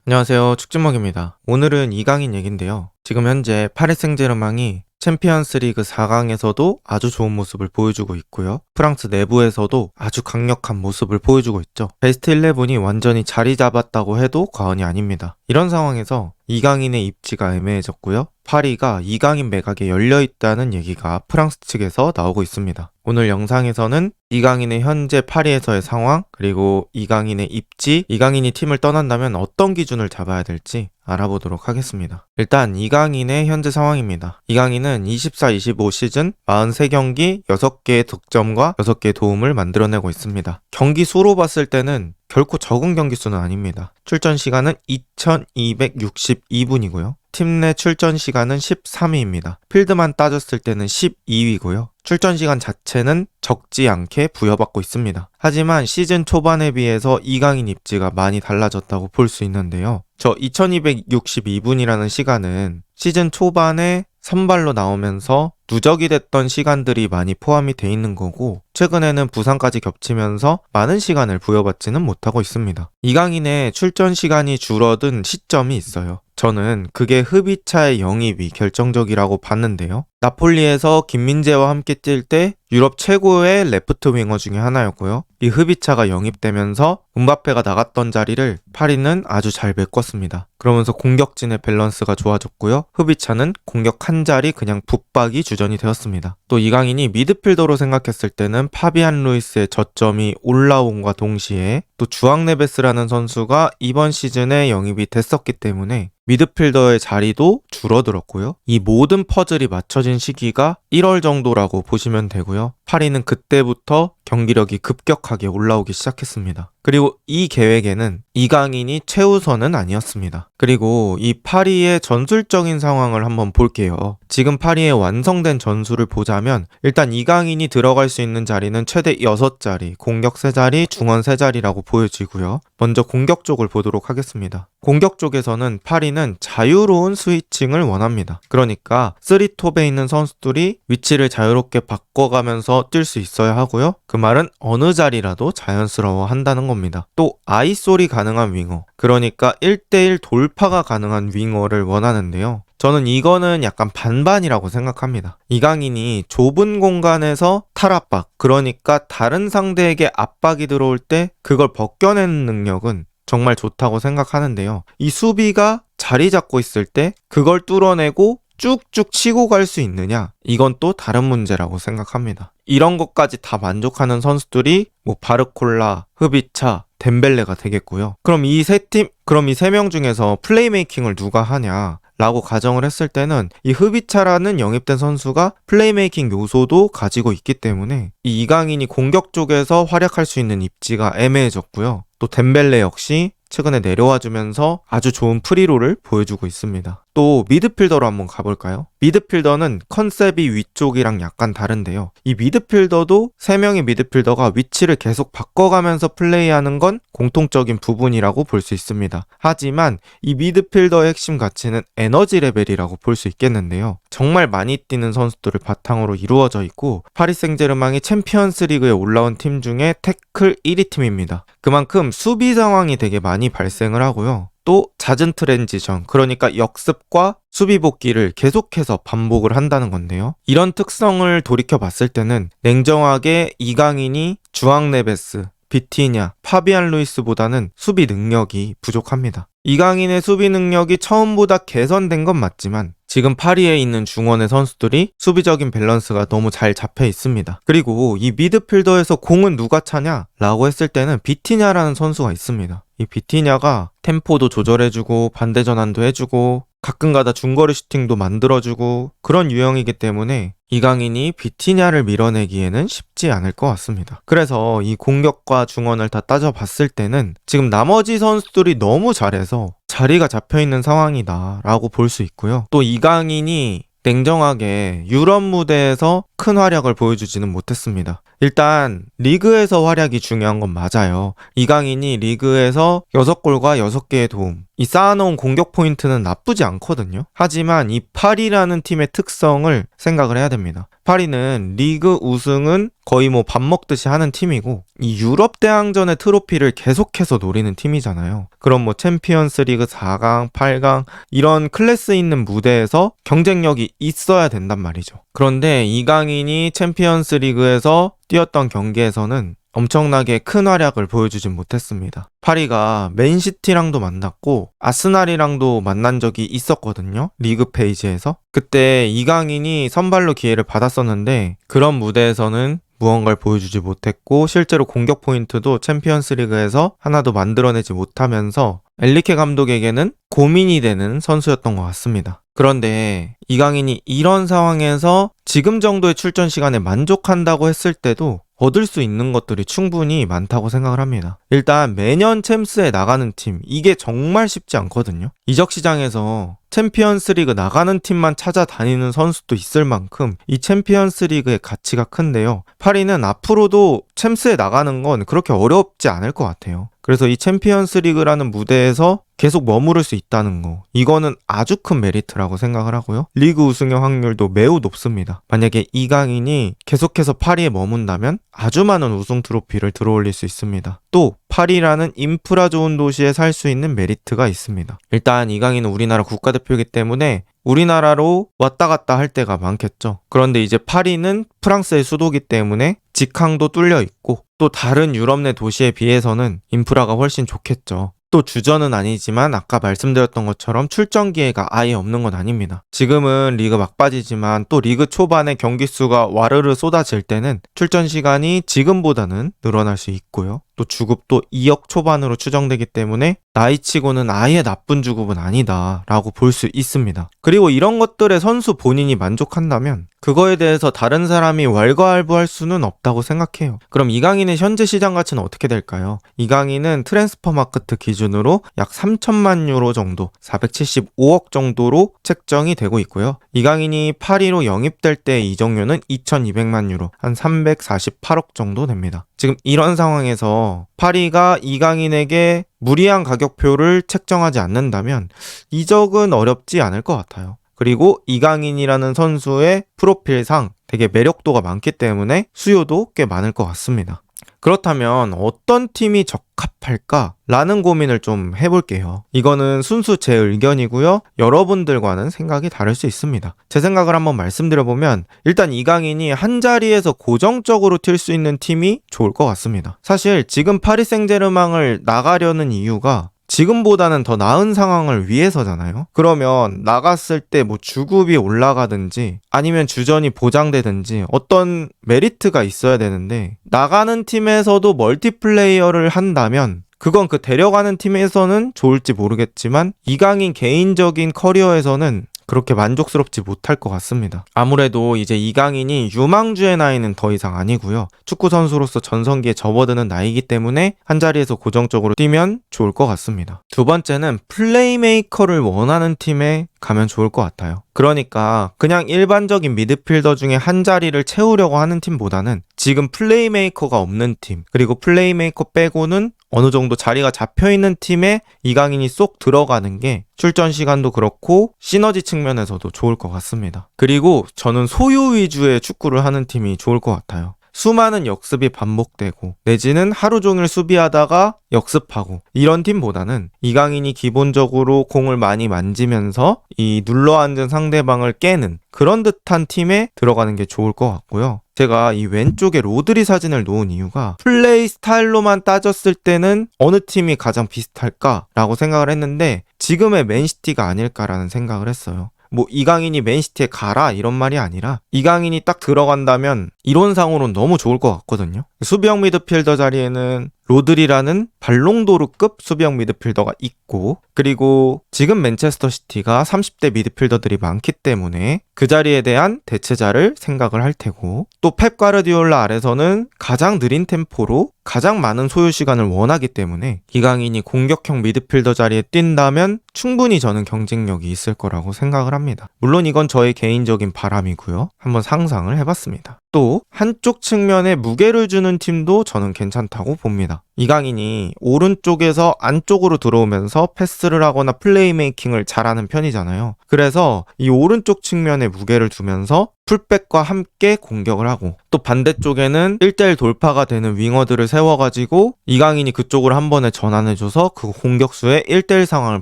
안녕하세요. 축진먹입니다. 오늘은 이강인 얘긴데요. 지금 현재 파리 생제르맹이 챔피언스 리그 4강에서도 아주 좋은 모습을 보여주고 있고요. 프랑스 내부에서도 아주 강력한 모습을 보여주고 있죠. 베스트 11이 완전히 자리 잡았다고 해도 과언이 아닙니다. 이런 상황에서 이강인의 입지가 애매해졌고요. 파리가 이강인 매각에 열려있다는 얘기가 프랑스 측에서 나오고 있습니다. 오늘 영상에서는 이강인의 현재 파리에서의 상황, 그리고 이강인의 입지, 이강인이 팀을 떠난다면 어떤 기준을 잡아야 될지 알아보도록 하겠습니다. 일단 이강인의 현재 상황입니다. 이강인은 24-25 시즌 43경기 6개의 득점과 6개의 도움을 만들어내고 있습니다. 경기 수로 봤을 때는 결코 적은 경기 수는 아닙니다. 출전 시간은 2262분이고요. 팀 내 출전 시간은 13위입니다. 필드만 따졌을 때는 12위고요. 출전 시간 자체는 적지 않게 부여받고 있습니다. 하지만 시즌 초반에 비해서 이강인 입지가 많이 달라졌다고 볼 수 있는데요. 저 2262분이라는 시간은 시즌 초반에 선발로 나오면서 누적이 됐던 시간들이 많이 포함이 돼 있는 거고, 최근에는 부상까지 겹치면서 많은 시간을 부여받지는 못하고 있습니다. 이강인의 출전 시간이 줄어든 시점이 있어요. 저는 그게 흡이차의 영입이 결정적이라고 봤는데요. 나폴리에서 김민재와 함께 뛸 때 유럽 최고의 레프트 윙어 중에 하나였고요. 이 흡이차가 영입되면서 음바페가 나갔던 자리를 파리는 아주 잘 메꿨습니다. 그러면서 공격진의 밸런스가 좋아졌고요. 흡이차는 공격 한 자리 그냥 붙박이 주전이 되었습니다. 또 이강인이 미드필더로 생각했을 때는 파비안 루이스의 저점이 올라온과 동시에 또 주앙 네베스라는 선수가 이번 시즌에 영입이 됐었기 때문에 미드필더의 자리도 줄어들었고요. 이 모든 퍼즐이 맞춰진 시기가 1월 정도라고 보시면 되고요. 파리는 그때부터 경기력이 급격하게 올라오기 시작했습니다. 그리고 이 계획에는 이강인이 최우선은 아니었습니다. 그리고 이 파리의 전술적인 상황을 한번 볼게요. 지금 파리의 완성된 전술을 보자면 일단 이강인이 들어갈 수 있는 자리는 최대 6자리, 공격 3자리, 중원 3자리라고 보여지고요. 먼저 공격 쪽을 보도록 하겠습니다. 공격 쪽에서는 파리는 자유로운 스위칭을 원합니다. 그러니까 3톱에 있는 선수들이 위치를 자유롭게 바꿔가면서 뛸 수 있어야 하고요. 그 말은 어느 자리라도 자연스러워 한다는 겁니다. 또 아이솔이 가능한 윙어, 그러니까 1대1 돌파가 가능한 윙어를 원하는데요. 저는 이거는 약간 반반이라고 생각합니다. 이강인이 좁은 공간에서 탈압박, 그러니까 다른 상대에게 압박이 들어올 때 그걸 벗겨내는 능력은 정말 좋다고 생각하는데요. 이 수비가 자리 잡고 있을 때 그걸 뚫어내고 쭉쭉 치고 갈 수 있느냐? 이건 또 다른 문제라고 생각합니다. 이런 것까지 다 만족하는 선수들이 바르콜라, 흡이차, 덴벨레가 되겠고요. 그럼 이 세 명 중에서 플레이메이킹을 누가 하냐? 라고 가정을 했을 때는 이 흡이차라는 영입된 선수가 플레이메이킹 요소도 가지고 있기 때문에 이 이강인이 공격 쪽에서 활약할 수 있는 입지가 애매해졌고요. 또 덴벨레 역시 최근에 내려와주면서 아주 좋은 프리롤을 보여주고 있습니다. 또 미드필더로 한번 가볼까요? 미드필더는 컨셉이 위쪽이랑 약간 다른데요. 이 미드필더도 3명의 미드필더가 위치를 계속 바꿔가면서 플레이하는 건 공통적인 부분이라고 볼 수 있습니다. 하지만 이 미드필더의 핵심 가치는 에너지 레벨이라고 볼 수 있겠는데요. 정말 많이 뛰는 선수들을 바탕으로 이루어져 있고 파리 생제르맹이 챔피언스 리그에 올라온 팀 중에 태클 1위 팀입니다. 그만큼 수비 상황이 되게 많이 발생을 하고요. 또 잦은 트랜지션, 그러니까 역습과 수비 복귀를 계속해서 반복을 한다는 건데요. 이런 특성을 돌이켜 봤을 때는 냉정하게 이강인이 주앙 네베스, 비티냐, 파비안 루이스보다는 수비 능력이 부족합니다. 이강인의 수비 능력이 처음보다 개선된 건 맞지만 지금 파리에 있는 중원의 선수들이 수비적인 밸런스가 너무 잘 잡혀 있습니다. 그리고 이 미드필더에서 공은 누가 차냐? 라고 했을 때는 비티냐라는 선수가 있습니다. 이 비티냐가 템포도 조절해주고 반대 전환도 해주고 가끔가다 중거리 슈팅도 만들어주고 그런 유형이기 때문에 이강인이 비티냐를 밀어내기에는 쉽지 않을 것 같습니다. 그래서 이 공격과 중원을 다 따져봤을 때는 지금 나머지 선수들이 너무 잘해서 자리가 잡혀있는 상황이다 라고 볼 수 있고요. 또 이강인이 냉정하게 유럽 무대에서 큰 활약을 보여주지는 못했습니다. 일단 리그에서 활약이 중요한 건 맞아요. 이강인이 리그에서 6골과 6개의 도움, 이 쌓아놓은 공격 포인트는 나쁘지 않거든요. 하지만 이 파리라는 팀의 특성을 생각을 해야 됩니다. 파리는 리그 우승은 거의 밥 먹듯이 하는 팀이고 이 유럽 대항전의 트로피를 계속해서 노리는 팀이잖아요. 그럼 뭐 챔피언스 리그 4강, 8강 이런 클래스 있는 무대에서 경쟁력이 있어야 된단 말이죠. 그런데 이강인이 챔피언스 리그에서 뛰었던 경기에서는 엄청나게 큰 활약을 보여주진 못했습니다. 파리가 맨시티랑도 만났고 아스날이랑도 만난 적이 있었거든요. 리그 페이지에서. 그때 이강인이 선발로 기회를 받았었는데 그런 무대에서는 무언가를 보여주지 못했고 실제로 공격 포인트도 챔피언스 리그에서 하나도 만들어내지 못하면서 엔리케 감독에게는 고민이 되는 선수였던 것 같습니다. 그런데 이강인이 이런 상황에서 지금 정도의 출전 시간에 만족한다고 했을 때도 얻을 수 있는 것들이 충분히 많다고 생각을 합니다. 일단 매년 챔스에 나가는 팀, 이게 정말 쉽지 않거든요. 이적 시장에서 챔피언스 리그 나가는 팀만 찾아다니는 선수도 있을 만큼 이 챔피언스 리그의 가치가 큰데요. 파리는 앞으로도 챔스에 나가는 건 그렇게 어렵지 않을 것 같아요. 그래서 이 챔피언스 리그라는 무대에서 계속 머무를 수 있다는 거, 이거는 아주 큰 메리트라고 생각을 하고요. 리그 우승의 확률도 매우 높습니다. 만약에 이강인이 계속해서 파리에 머문다면 아주 많은 우승 트로피를 들어올릴 수 있습니다. 또 파리라는 인프라 좋은 도시에 살 수 있는 메리트가 있습니다. 일단 이강인은 우리나라 국가대표이기 때문에 우리나라로 왔다 갔다 할 때가 많겠죠. 그런데 이제 파리는 프랑스의 수도기 때문에 직항도 뚫려 있고 또 다른 유럽 내 도시에 비해서는 인프라가 훨씬 좋겠죠. 또 주전은 아니지만 아까 말씀드렸던 것처럼 출전 기회가 아예 없는 건 아닙니다. 지금은 리그 막바지지만 또 리그 초반에 경기 수가 와르르 쏟아질 때는 출전 시간이 지금보다는 늘어날 수 있고요. 또 주급도 2억 초반으로 추정되기 때문에 나이치고는 아예 나쁜 주급은 아니다라고 볼 수 있습니다. 그리고 이런 것들에 선수 본인이 만족한다면 그거에 대해서 다른 사람이 왈가왈부할 수는 없다고 생각해요. 그럼 이강인의 현재 시장 가치는 어떻게 될까요? 이강인은 트랜스퍼마크트 기준으로 약 3천만 유로 정도, 475억 정도로 책정이 되고 있고요. 이강인이 파리로 영입될 때 이적료는 2,200만 유로, 한 348억 정도 됩니다. 지금 이런 상황에서 파리가 이강인에게 무리한 가격표를 책정하지 않는다면 이적은 어렵지 않을 것 같아요. 그리고 이강인이라는 선수의 프로필상 되게 매력도가 많기 때문에 수요도 꽤 많을 것 같습니다. 그렇다면 어떤 팀이 적합할까라는 고민을 좀 해볼게요. 이거는 순수 제 의견이고요. 여러분들과는 생각이 다를 수 있습니다. 제 생각을 한번 말씀드려보면 일단 이강인이 한 자리에서 고정적으로 뛸 수 있는 팀이 좋을 것 같습니다. 사실 지금 파리 생제르맹을 나가려는 이유가 지금보다는 더 나은 상황을 위해서잖아요. 그러면 나갔을 때 뭐 주급이 올라가든지 아니면 주전이 보장되든지 어떤 메리트가 있어야 되는데 나가는 팀에서도 멀티플레이어를 한다면 그건 그 데려가는 팀에서는 좋을지 모르겠지만 이강인 개인적인 커리어에서는 그렇게 만족스럽지 못할 것 같습니다. 아무래도 이제 이강인이 유망주의 나이는 더 이상 아니고요. 축구 선수로서 전성기에 접어드는 나이기 때문에 한 자리에서 고정적으로 뛰면 좋을 것 같습니다. 두 번째는 플레이메이커를 원하는 팀에 가면 좋을 것 같아요. 그러니까 그냥 일반적인 미드필더 중에 한 자리를 채우려고 하는 팀보다는 지금 플레이메이커가 없는 팀, 그리고 플레이메이커 빼고는 어느 정도 자리가 잡혀있는 팀에 이강인이 쏙 들어가는 게 출전 시간도 그렇고 시너지 측면에서도 좋을 것 같습니다. 그리고 저는 소유 위주의 축구를 하는 팀이 좋을 것 같아요. 수많은 역습이 반복되고 내지는 하루 종일 수비하다가 역습하고 이런 팀보다는 이강인이 기본적으로 공을 많이 만지면서 이 눌러앉은 상대방을 깨는 그런 듯한 팀에 들어가는 게 좋을 것 같고요. 제가 이 왼쪽에 로드리 사진을 놓은 이유가 플레이 스타일로만 따졌을 때는 어느 팀이 가장 비슷할까라고 생각을 했는데 지금의 맨시티가 아닐까라는 생각을 했어요. 뭐 이강인이 맨시티에 가라 이런 말이 아니라 이강인이 딱 들어간다면 이론상으로는 너무 좋을 것 같거든요. 수비형 미드필더 자리에는 로드리라는 발롱도르급 수비형 미드필더가 있고 그리고 지금 맨체스터 시티가 30대 미드필더들이 많기 때문에 그 자리에 대한 대체자를 생각을 할 테고 또 펩 가르디올라 아래서는 가장 느린 템포로 가장 많은 소요 시간을 원하기 때문에 이강인이 공격형 미드필더 자리에 뛴다면 충분히 저는 경쟁력이 있을 거라고 생각을 합니다. 물론 이건 저의 개인적인 바람이고요. 한번 상상을 해봤습니다. 또 한쪽 측면에 무게를 주는 팀도 저는 괜찮다고 봅니다. 이강인이 오른쪽에서 안쪽으로 들어오면서 패스를 하거나 플레이메이킹을 잘하는 편이잖아요. 그래서 이 오른쪽 측면에 무게를 두면서 풀백과 함께 공격을 하고 또 반대쪽에는 1대1 돌파가 되는 윙어들을 세워가지고 이강인이 그쪽으로 한 번에 전환해줘서 그 공격수의 1대1 상황을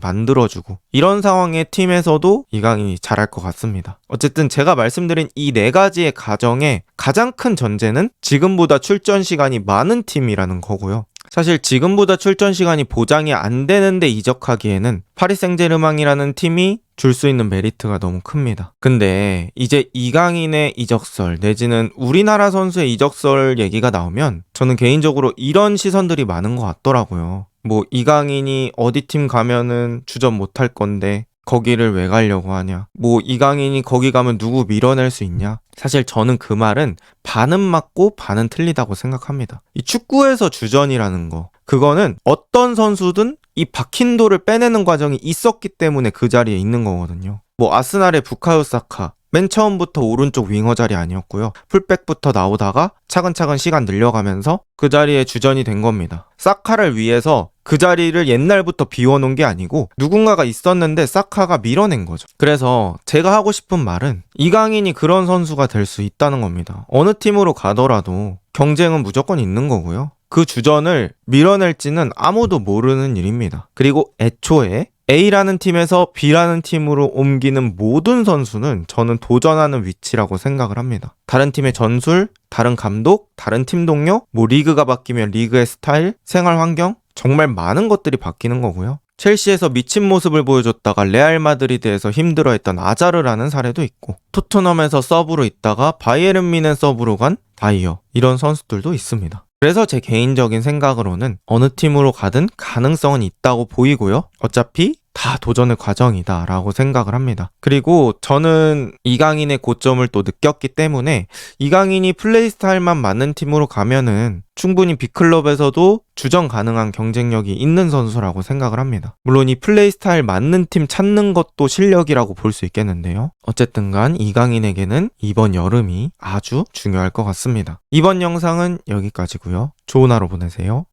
만들어주고 이런 상황에 팀에서도 이강인이 잘할 것 같습니다. 어쨌든 제가 말씀드린 이 네 가지의 가정의 가장 큰 전제는 지금보다 출전 시간이 많은 팀이라는 거고요. 사실 지금보다 출전 시간이 보장이 안 되는데 이적하기에는 파리 생제르맹이라는 팀이 줄 수 있는 메리트가 너무 큽니다. 근데 이제 이강인의 이적설 내지는 우리나라 선수의 이적설 얘기가 나오면 저는 개인적으로 이런 시선들이 많은 것 같더라고요. 뭐 이강인이 어디 팀 가면은 주전 못할 건데 거기를 왜 가려고 하냐. 뭐 이강인이 거기 가면 누구 밀어낼 수 있냐. 사실 저는 그 말은 반은 맞고 반은 틀리다고 생각합니다. 이 축구에서 주전이라는 거 그거는 어떤 선수든 이 박힌돌을 빼내는 과정이 있었기 때문에 그 자리에 있는 거거든요. 뭐 아스날의 부카요 사카 맨 처음부터 오른쪽 윙어 자리 아니었고요. 풀백부터 나오다가 차근차근 시간 늘려가면서 그 자리에 주전이 된 겁니다. 사카를 위해서 그 자리를 옛날부터 비워놓은 게 아니고 누군가가 있었는데 사카가 밀어낸 거죠. 그래서 제가 하고 싶은 말은 이강인이 그런 선수가 될 수 있다는 겁니다. 어느 팀으로 가더라도 경쟁은 무조건 있는 거고요. 그 주전을 밀어낼지는 아무도 모르는 일입니다. 그리고 애초에 A라는 팀에서 B라는 팀으로 옮기는 모든 선수는 저는 도전하는 위치라고 생각을 합니다. 다른 팀의 전술, 다른 감독, 다른 팀 동료, 뭐 리그가 바뀌면 리그의 스타일, 생활 환경 정말 많은 것들이 바뀌는 거고요. 첼시에서 미친 모습을 보여줬다가 레알 마드리드에서 힘들어했던 아자르라는 사례도 있고 토트넘에서 서브로 있다가 바이에른 뮌헨 서브로 간 다이어 이런 선수들도 있습니다. 그래서 제 개인적인 생각으로는 어느 팀으로 가든 가능성은 있다고 보이고요. 어차피 다 도전의 과정이다 라고 생각을 합니다. 그리고 저는 이강인의 고점을 또 느꼈기 때문에 이강인이 플레이 스타일만 맞는 팀으로 가면은 충분히 B클럽에서도 주전 가능한 경쟁력이 있는 선수라고 생각을 합니다. 물론 이 플레이 스타일 맞는 팀 찾는 것도 실력이라고 볼 수 있겠는데요. 어쨌든 간 이강인에게는 이번 여름이 아주 중요할 것 같습니다. 이번 영상은 여기까지고요. 좋은 하루 보내세요.